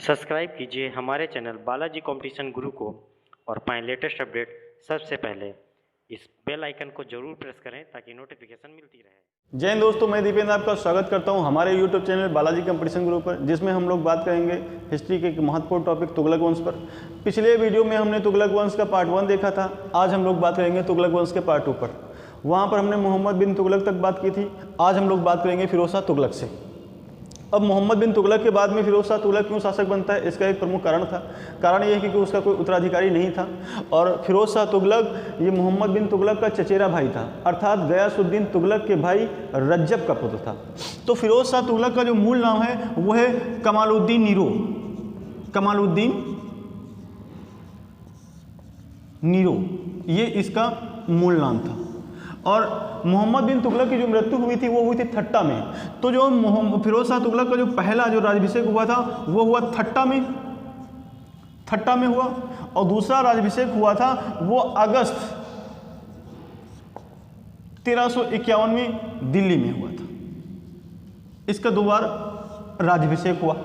Subscribe कीजिए हमारे channel Balaji competition गुरु को और पाएं लेटेस्ट अपडेट सबसे पहले। इस बेल आइकन को जरूर प्रेस करें ताकि नोटिफिकेशन मिलती रहे। जय हिंद दोस्तों, मैं दीपेंद्र आपका स्वागत करता हूं हमारे YouTube चैनल बालाजी कंपटीशन गुरु पर, जिसमें हम लोग बात करेंगे हिस्ट्री के एक महत्वपूर्ण टॉपिक तुगलक वंश पर। पिछले वीडियो में हमने तुगलक वंश का पार्ट 1 देखा था। आज हम लोग बात करेंगे तुगलक वंश के पार्ट 2 पर। वहाँ पर हमने मोहम्मद बिन तुगलक तक बात की थी। आज हम लोग बात करेंगे फिरोज शाह तुगलक से। अब मोहम्मद बिन तुगलक के बाद में फिरोज शाह तुगलक क्यों शासक बनता है, इसका एक प्रमुख कारण था। कारण ये है कि उसका कोई उत्तराधिकारी नहीं था और फिरोज शाह तुगलक ये मोहम्मद बिन तुगलक का चचेरा भाई था, अर्थात गयासुद्दीन तुगलक के भाई रज्जब का पुत्र था। तो फिरोज शाह तुगलक का जो मूल नाम है वो है कमालुद्दीन नीरो। कमालुद्दीन नीरो ये इसका मूल नाम था। और मोहम्मद बिन तुगलक की जो मृत्यु हुई थी वो हुई थी ठट्टा में। तो जो फिरोज शाह तुगलक का जो पहला जो राज्याभिषेक हुआ था वो हुआ ठट्टा में हुआ, और दूसरा राज्याभिषेक हुआ था वो अगस्त 1351 में दिल्ली में हुआ था। इसका 2 बार राज्याभिषेक हुआ।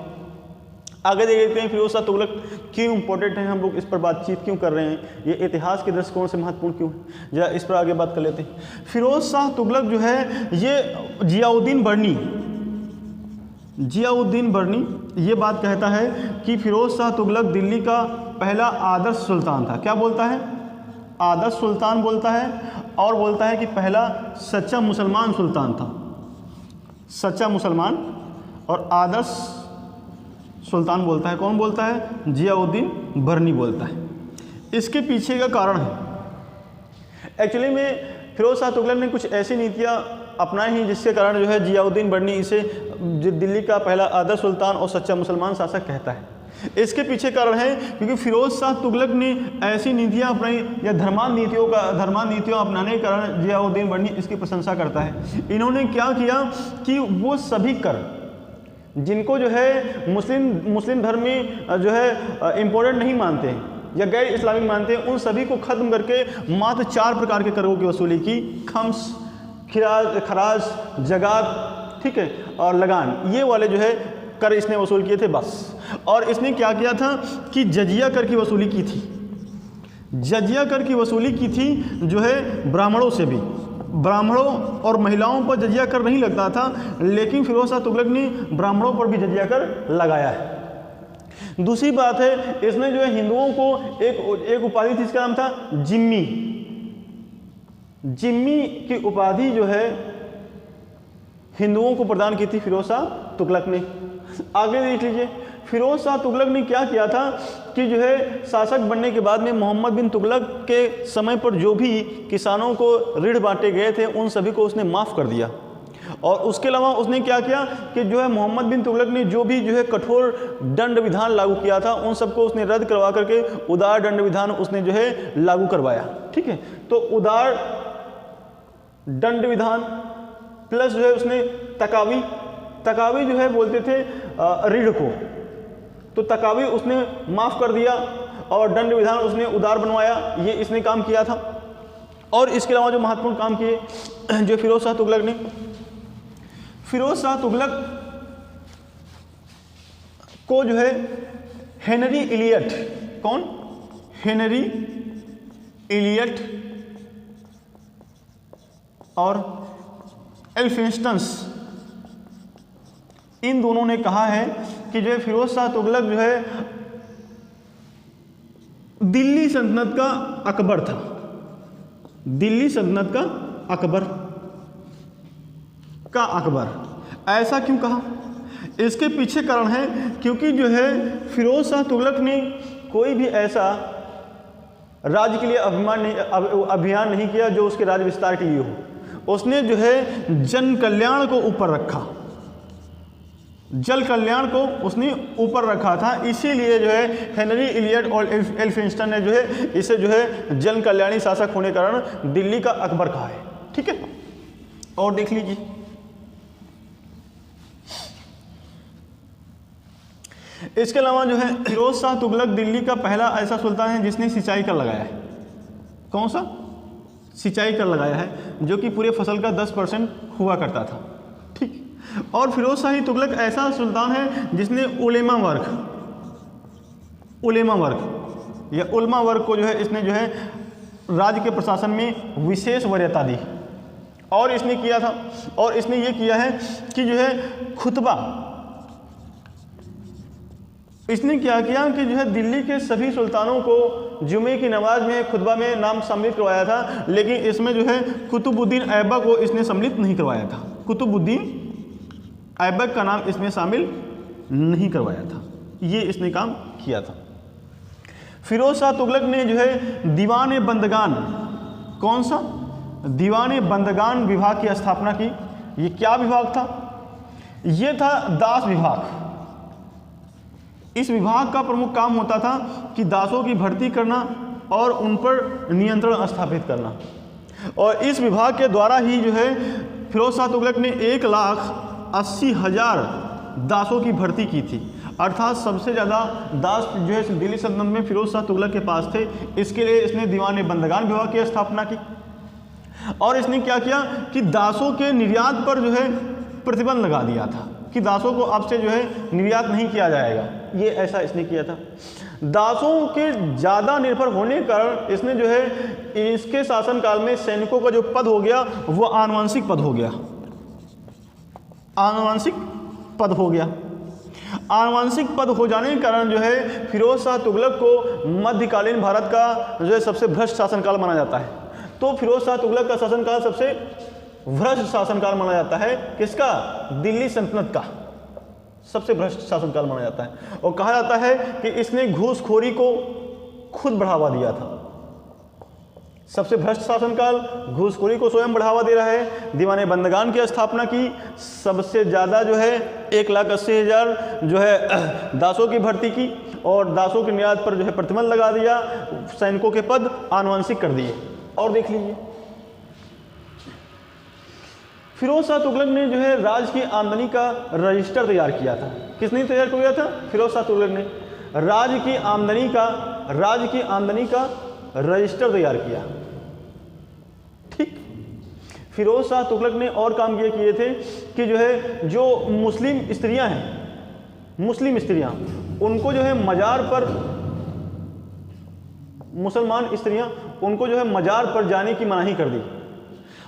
आगे देख लेते हैं फिरोज शाह तुगलक क्यों इंपॉर्टेंट है, हम लोग इस पर बातचीत क्यों कर रहे हैं, ये इतिहास के दृष्टिकोण से महत्वपूर्ण क्यों है, जरा इस पर आगे बात कर लेते हैं। फिरोज शाह तुगलक जो है ये जियाउद्दीन बर्नी ये बात कहता है कि फिरोज शाह तुगलक दिल्ली का पहला आदर्श सुल्तान था। क्या बोलता है? आदर्श सुल्तान बोलता है, और बोलता है कि पहला सच्चा मुसलमान सुल्तान था। सच्चा मुसलमान और आदर्श सुल्तान बोलता है। कौन बोलता है? जियाउद्दीन बर्नी बोलता है। इसके पीछे का कारण है एक्चुअली में फिरोज शाह तुगलक ने कुछ ऐसी नीतियां अपनाई हैं जिसके कारण जो है जियाउद्दीन बर्नी इसे दिल्ली का पहला आदर्श सुल्तान और सच्चा मुसलमान शासक कहता है। इसके पीछे कारण है क्योंकि फिरोज शाह तुगलक ने ऐसी नीतियां अपनाई या धर्मांध नीतियों अपनाने के कारण जियाउद्दीन बर्नी इसकी प्रशंसा करता है। इन्होंने क्या किया कि वो सभी कर जिनको जो है मुस्लिम धर्म में जो है इम्पोर्टेंट नहीं मानते हैं या गैर इस्लामिक मानते हैं, उन सभी को खत्म करके मात्र 4 प्रकार के करों की वसूली की। खम्स, खराज, जगात, ठीक है, और लगान, ये वाले जो है कर इसने वसूल किए थे बस। और इसने क्या किया था कि जजिया कर की वसूली की थी। जजिया कर की वसूली की थी जो है ब्राह्मणों से भी। ब्राह्मणों और महिलाओं पर जजिया कर नहीं लगता था, लेकिन फिरोज शाह तुगलक ने ब्राह्मणों पर भी जजिया कर लगाया है। दूसरी बात है, इसने जो है हिंदुओं को एक उपाधि थी, इसका नाम था जिम्मी। जिम्मी की उपाधि जो है हिंदुओं को प्रदान की थी फिरोज शाह तुगलक ने। आगे देख लीजिए, फिरोज शाह तुगलक ने क्या किया था कि जो है शासक बनने के बाद में मोहम्मद बिन तुगलक के समय पर जो भी किसानों को ऋण बांटे गए थे उन सभी को उसने माफ़ कर दिया। और उसके अलावा उसने क्या किया कि जो है मोहम्मद बिन तुगलक ने जो भी जो है कठोर दंड विधान लागू किया था उन सबको उसने रद्द करवा करके उदार दंड विधान उसने जो है लागू करवाया। ठीक है, तो उदार दंड विधान प्लस जो है उसने तकावी जो है बोलते थे ऋण को, तो तकावी उसने माफ़ कर दिया और दंड विधान उसने उदार बनवाया। ये इसने काम किया था। और इसके अलावा जो महत्वपूर्ण काम किए जो फिरोज शाह तुगलक ने, फिरोज शाह तुगलक को जो है हेनरी इलियट, कौन? हेनरी इलियट और एल्फिंस्टन, इन दोनों ने कहा है कि जो है फिरोज शाह तुगलक जो है दिल्ली सल्तनत का अकबर था। दिल्ली सल्तनत का अकबर ऐसा क्यों कहा? इसके पीछे कारण है क्योंकि जो है फिरोज शाह तुगलक ने कोई भी ऐसा राज्य के लिए अभियान नहीं किया जो उसके राज्य विस्तार के लिए हो। उसने जो है जन कल्याण को ऊपर रखा, जल कल्याण को उसने ऊपर रखा था। इसीलिए जो है हेनरी इलियट और एल्फिंस्टन ने जो है इसे जो है जन कल्याणी शासक होने के कारण दिल्ली का अकबर कहा है। ठीक है, और देख लीजिए, इसके अलावा जो है फिरोज शाह तुगलक दिल्ली का पहला ऐसा सुल्तान है जिसने सिंचाई कर लगाया है। कौन सा? सिंचाई कर लगाया है, जो कि पूरे फसल का 10% हुआ करता था। ठीक, और फिरोज शाही तुगलक ऐसा सुल्तान है जिसने उलेमा वर्ग उलेमा वर्ग या उलमा वर्ग को जो है इसने जो है राज्य के प्रशासन में विशेष वरीयता दी। और इसने किया था, और इसने ये किया है कि जो है खुतबा, इसने क्या किया कि जो है दिल्ली के सभी सुल्तानों को जुमे की नमाज में खुतबा में नाम सम्मिलित करवाया था, लेकिन इसमें जो है कुतुबुद्दीन ऐबक को इसने सम्मिलित नहीं करवाया था। कुतुबुद्दीन ऐबक का नाम इसमें शामिल नहीं करवाया था, ये इसने काम किया था। फिरोज शाह तुगलक ने जो है दीवान बंदगान, कौन सा? दीवान बंदगान विभाग की स्थापना की। ये क्या विभाग था? ये था दास विभाग। इस विभाग का प्रमुख काम होता था कि दासों की भर्ती करना और उन पर नियंत्रण स्थापित करना। और इस विभाग के द्वारा ही जो है फिरोज शाह तुगलक ने 1,80,000 दासों की भर्ती की थी। अर्थात सबसे ज़्यादा दास जो है दिल्ली सल्तनत में फिरोज शाह तुगलक के पास थे। इसके लिए इसने दीवान बंदगान विभाग की स्थापना की। और इसने क्या किया कि दासों के निर्यात पर जो है प्रतिबंध लगा दिया था कि दासों को अब से जो है निर्यात नहीं किया जाएगा, ये ऐसा इसने किया था। दासों के ज़्यादा निर्भर होने के कारण इसने जो है इसके शासनकाल में सैनिकों का जो पद हो गया वो आनुवंशिक पद हो गया। आनुवंशिक पद हो गया। आनुवंशिक पद हो जाने के कारण जो है फिरोज शाह तुगलक को मध्यकालीन भारत का जो है सबसे भ्रष्ट शासनकाल माना जाता है। तो फिरोज शाह तुगलक का शासनकाल सबसे भ्रष्ट शासनकाल माना जाता है। किसका? दिल्ली सल्तनत का सबसे भ्रष्ट शासनकाल माना जाता है। और कहा जाता है कि इसने घूसखोरी को खुद बढ़ावा दिया था। सबसे भ्रष्ट शासनकाल, घूसखोरी को स्वयं बढ़ावा दे रहा है। दीवान बंदगान की स्थापना की, सबसे ज़्यादा जो है 1,80,000 जो है दासों की भर्ती की और दासों के निर्यात पर जो है प्रतिबंध लगा दिया। सैनिकों के पद आनुवंशिक कर दिए। और देख लीजिए फिरोज शाह तुगलक ने जो है राज्य की आमदनी का रजिस्टर तैयार किया था। किसने तैयार किया था? फिरोज शाह तुगलक ने राज्य की आमदनी का रजिस्टर तैयार किया। ठीक। फिरोज शाह तुगलक ने और काम किए थे कि जो है जो मुस्लिम स्त्रियां हैं, मुस्लिम स्त्रियां, उनको जो है मजार पर, मुसलमान स्त्रियां, उनको जो है मजार पर जाने की मनाही कर दी।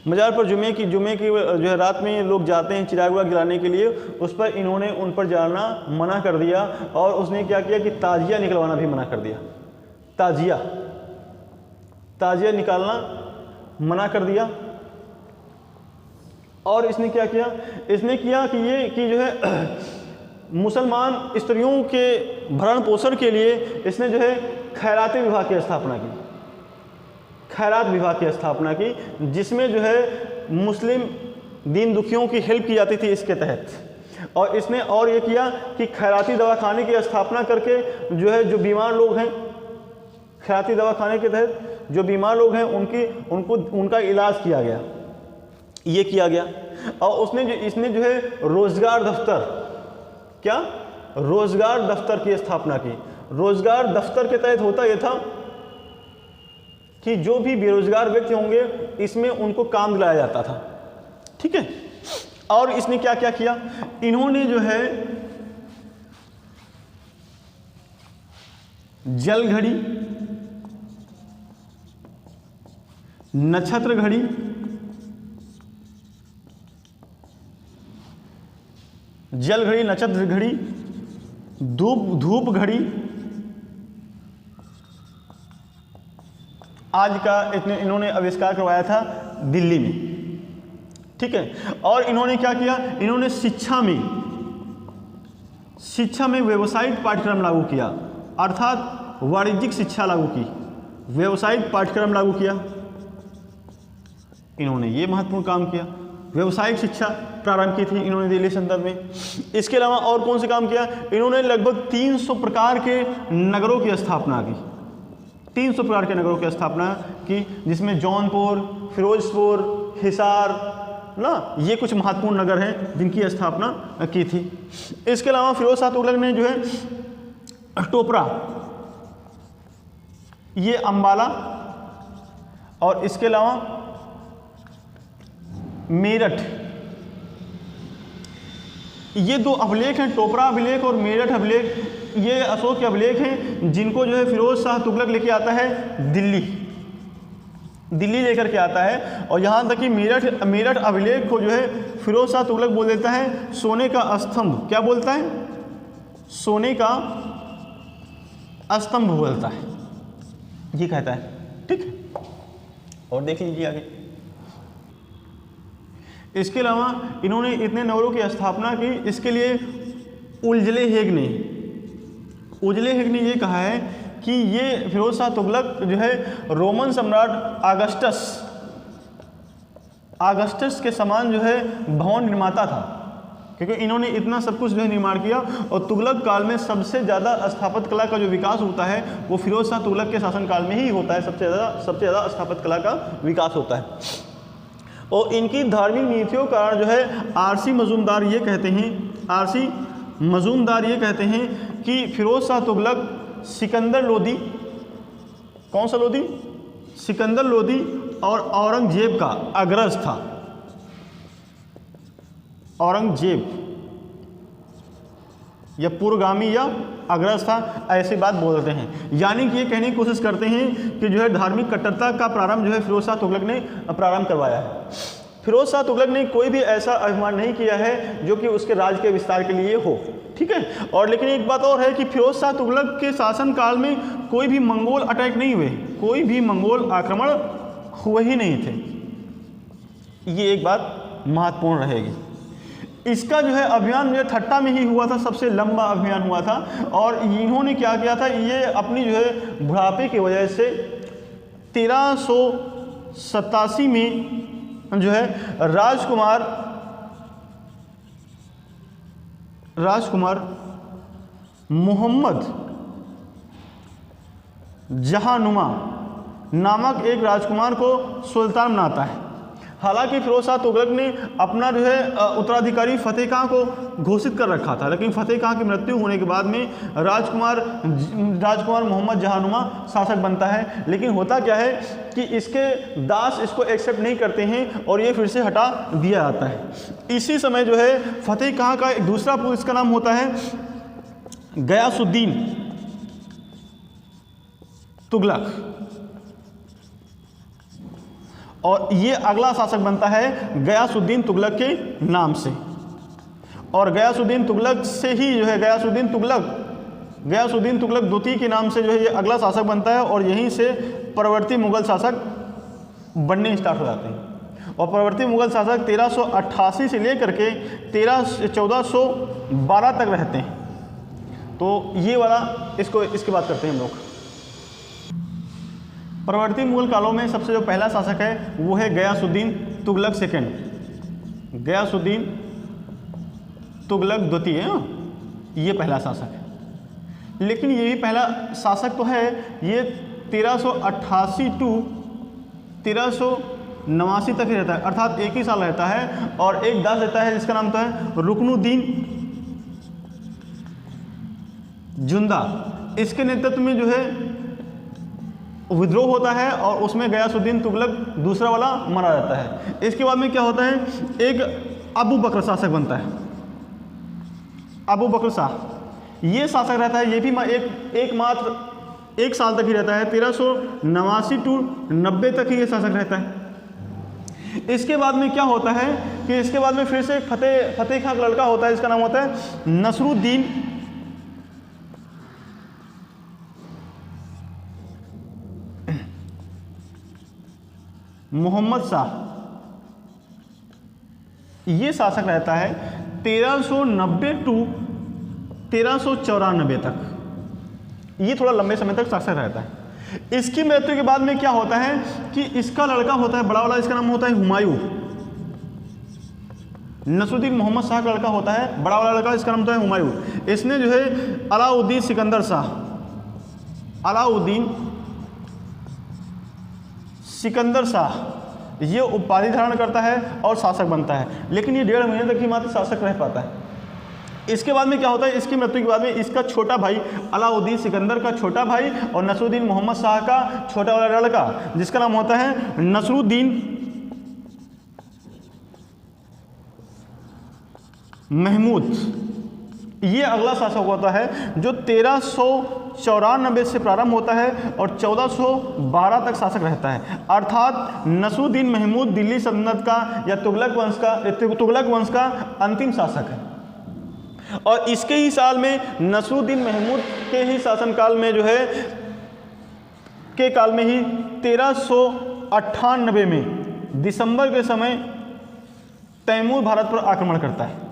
मजार पर जुमे की जो है रात में लोग जाते हैं चिराग विराग जलाने के लिए, उस पर इन्होंने उन पर जाना मना कर दिया। और उसने क्या किया कि ताजिया निकलवाना भी मना कर दिया। ताजिया निकालना मना कर दिया। और इसने क्या किया? इसने किया कि जो है मुसलमान स्त्रियों के भरण पोषण के लिए इसने जो है खैराती विभाग की स्थापना की। खैरात विभाग की स्थापना की, जिसमें जो है मुस्लिम दीन दुखियों की हेल्प की जाती थी इसके तहत। और इसने और ये किया कि खैराती दवाखाने की स्थापना करके जो है जो बीमार लोग हैं, खैराती दवाखाने के तहत जो बीमार लोग हैं उनका इलाज किया गया, ये किया गया। और इसने जो है रोजगार दफ्तर, क्या? रोजगार दफ्तर की स्थापना की। रोजगार दफ्तर के तहत होता यह था कि जो भी बेरोजगार व्यक्ति होंगे इसमें उनको काम दिलाया जाता था। ठीक है। और इसने क्या क्या किया? इन्होंने जो है जल घड़ी, नक्षत्र घड़ी, जल घड़ी, नक्षत्र घड़ी, धूप घड़ी आज का इन्होंने आविष्कार करवाया था दिल्ली में। ठीक है। और इन्होंने क्या किया? इन्होंने शिक्षा में व्यावसायिक पाठ्यक्रम लागू किया, अर्थात वाणिज्यिक शिक्षा लागू की, व्यावसायिक पाठ्यक्रम लागू किया। इन्होंने ये महत्वपूर्ण काम किया। व्यावसायिक शिक्षा प्रारंभ की थी इन्होंने दिल्ली सल्तनत में। इसके अलावा और कौन से काम किया? इन्होंने लगभग 300 प्रकार के नगरों की स्थापना की। 300 प्रकार के नगरों की स्थापना की, जिसमें जौनपुर, फिरोजपुर, हिसार ना, ये कुछ महत्वपूर्ण नगर हैं जिनकी स्थापना की थी। इसके अलावा फिरोज शाह तुगलक ने जो है टोपरा, ये अंबाला, और इसके अलावा मेरठ, ये दो अभिलेख हैं, टोपरा अभिलेख और मेरठ अभिलेख। ये अशोक के अभिलेख हैं जिनको जो है फिरोज शाह तुगलक लेके आता है दिल्ली लेकर के आता है। और यहाँ तक कि मेरठ अभिलेख को जो है फिरोज शाह तुगलक बोल देता है सोने का स्तंभ। क्या बोलता है? सोने का स्तंभ बोलता है, ये कहता है। ठीक है, और देख लीजिए आगे। इसके अलावा इन्होंने इतने नगरों की स्थापना की, इसके लिए उजले हेग ने ये कहा है कि ये फिरोज शाह तुगलक जो है रोमन सम्राट आगस्टस के समान जो है भवन निर्माता था, क्योंकि इन्होंने इतना सब कुछ जो है निर्माण किया। और तुगलक काल में सबसे ज़्यादा स्थापत्य कला का जो विकास होता है वो फिरोज शाह तुगलक के शासनकाल में ही होता है। सबसे ज़्यादा स्थापत्य कला का विकास होता है। और इनकी धार्मिक नीतियों का कारण जो है आरसी मजूमदार ये कहते हैं कि फिरोज शाह तुगलक सिकंदर लोदी, कौन सा लोदी? सिकंदर लोदी और औरंगजेब का अग्रज था। औरंगजेब या पूर्वगामी या अग्रज था, ऐसी बात बोलते हैं। यानी कि ये कहने की कोशिश करते हैं कि जो है धार्मिक कट्टरता का प्रारंभ जो है फिरोज शाह तुगलक ने प्रारंभ करवाया है। फिरोज शाह तुगलक ने कोई भी ऐसा अभिमान नहीं किया है जो कि उसके राज के विस्तार के लिए हो। ठीक है, और लेकिन एक बात और है कि फिरोज शाह तुगलक के शासनकाल में कोई भी मंगोल अटैक नहीं हुए, कोई भी मंगोल आक्रमण हुए ही नहीं थे। ये एक बात महत्वपूर्ण रहेगी। इसका जो है अभियान जो ठट्टा में ही हुआ था, सबसे लंबा अभियान हुआ था। और इन्होंने क्या किया था, ये अपनी जो है बुढ़ापे की वजह से 1387 में जो है राजकुमार मोहम्मद जहानुमा नामक एक राजकुमार को सुल्तान बनाता है। हालांकि फिरोज शाह तुगलक ने अपना जो है उत्तराधिकारी फतेह खां को घोषित कर रखा था, लेकिन फतेह खां की मृत्यु होने के बाद में राजकुमार मोहम्मद जहानुमा शासक बनता है। लेकिन होता क्या है कि इसके दास इसको एक्सेप्ट नहीं करते हैं और ये फिर से हटा दिया जाता है। इसी समय जो है फतेह खां का एक दूसरा पुत्र, इसका नाम होता है गयासुद्दीन तुगलक, और ये अगला शासक बनता है गयासुद्दीन तुगलक के नाम से। और गयासुद्दीन तुगलक से ही जो है गयासुद्दीन तुगलक द्वितीय के नाम से जो है ये अगला शासक बनता है। और यहीं से परवर्ती मुगल शासक बनने स्टार्ट हो जाते हैं। और परवर्ती मुगल शासक 1388 से लेकर के 1412 तक रहते हैं। तो ये वाला इसकी बात करते हैं हम लोग। परवर्ती मुगल कालों में सबसे जो पहला शासक है वो है गयासुद्दीन तुगलक सेकंड, गयासुद्दीन तुगलक द्वितीय, ये पहला शासक है। लेकिन ये भी पहला शासक तो है, ये 1388 टू 1389 तक ही रहता है, अर्थात एक ही साल रहता है। और एक दास रहता है जिसका नाम तो है रुकनुद्दीन जुंदा। इसके नेतृत्व में जो है विद्रोह होता है और उसमें गयासुद्दीन तुगलक दूसरा वाला मारा जाता है। इसके बाद में क्या होता है, एक अबू बकर शासक बनता है, अबू बकर शाह। ये शासक रहता है, ये भी मात्र एक साल तक ही रहता है, 1389 टू 90 तक ही ये शासक रहता है। इसके बाद में क्या होता है कि इसके बाद में फिर से फतेह खां का लड़का होता है, इसका नाम होता है नसरुद्दीन मोहम्मद शाह। ये शासक रहता है 1390 टू 1394 तक, ये थोड़ा लंबे समय तक शासक रहता है। इसकी मृत्यु के बाद में क्या होता है कि इसका लड़का होता है बड़ा वाला, इसका नाम होता है हुमायूं। नसरुद्दीन मोहम्मद शाह का लड़का होता है बड़ा वाला लड़का, इसका नाम होता है हुमायूं। इसने जो है अलाउद्दीन सिकंदर शाह ये उपाधि धारण करता है और शासक बनता है। लेकिन ये 1.5 महीने तक ही मात्र शासक रह पाता है। इसके बाद में क्या होता है, इसकी मृत्यु के बाद में इसका छोटा भाई अलाउद्दीन सिकंदर का छोटा भाई और नसरुद्दीन मोहम्मद शाह का छोटा वाला लड़का, जिसका नाम होता है नसरुद्दीन महमूद, ये अगला शासक होता है जो 1394 से प्रारंभ होता है और 1412 तक शासक रहता है। अर्थात नसरुद्दीन महमूद दिल्ली सल्तनत का या तुगलक वंश का अंतिम शासक है। और इसके ही साल में नसरुद्दीन महमूद के ही शासनकाल में जो है के काल में ही 1398 में दिसंबर के समय तैमूर भारत पर आक्रमण करता है।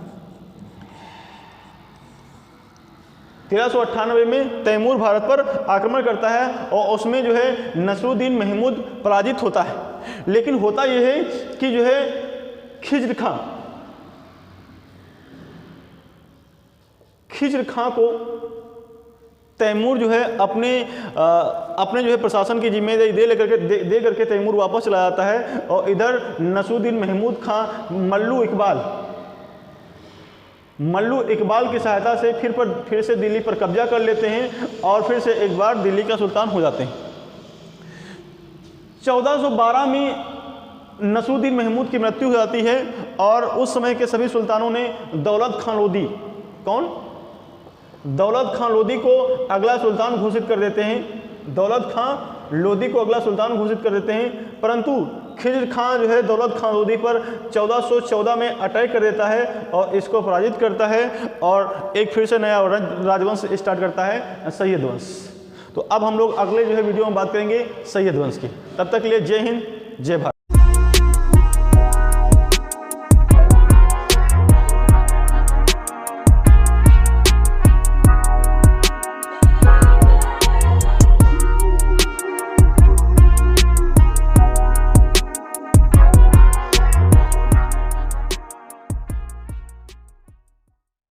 1398 में तैमूर भारत पर आक्रमण करता है और उसमें जो है नसरुद्दीन महमूद पराजित होता है। लेकिन होता यह है कि जो है खिज्र खां को तैमूर जो है अपने जो है प्रशासन की जिम्मेदारी दे करके तैमूर वापस चला जाता है। और इधर नसरुद्दीन महमूद खां मल्लू इकबाल की सहायता से फिर से दिल्ली पर कब्जा कर लेते हैं और फिर से एक बार दिल्ली का सुल्तान हो जाते हैं। 1412 में नसरुद्दीन महमूद की मृत्यु हो जाती है और उस समय के सभी सुल्तानों ने दौलत खां लोदी को अगला सुल्तान घोषित कर देते हैं। परंतु खिज्र खां जो है दौलत खां लोदी पर 1414 में अटैक कर देता है और इसको पराजित करता है और एक फिर से नया राजवंश स्टार्ट करता है, सैयद वंश। तो अब हम लोग अगले जो है वीडियो में बात करेंगे सैयद वंश की। तब तक के लिए जय हिंद, जय भारत।